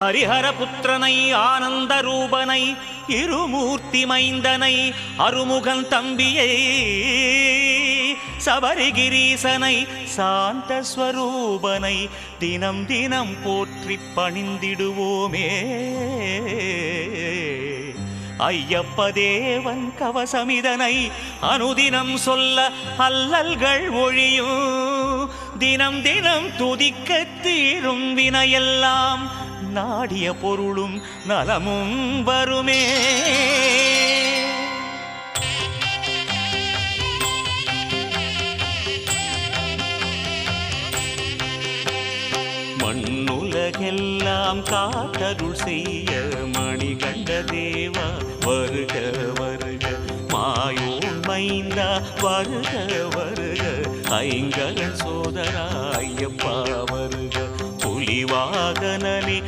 ஹரிஹரபுத்திரனை ஆனந்த ரூபனை இருமூர்த்தி மைந்தனை அருமுகன் தம்பியை சபரிகிரீசனை சாந்த ஸ்வரூபனை தினம் தினம் போற்றி பணிந்திடுவோமே. ஐயப்ப தேவன் கவசமிதனை அனுதினம் சொல்ல அல்லல்கள் ஒழியும். தினம் தினம் துதிக்க தீரும் வினையெல்லாம் நாடிய பொருளும் நலமும் வருமே. மண்ணுலகெல்லாம் காத்தருள் செய்ய மணிகண்ட தேவா வருக வருக, மாயோன் மைந்தா வருக வருக, ஐங்கரன் சோதரா ஐயப்பா வருக, புலிவாகனனே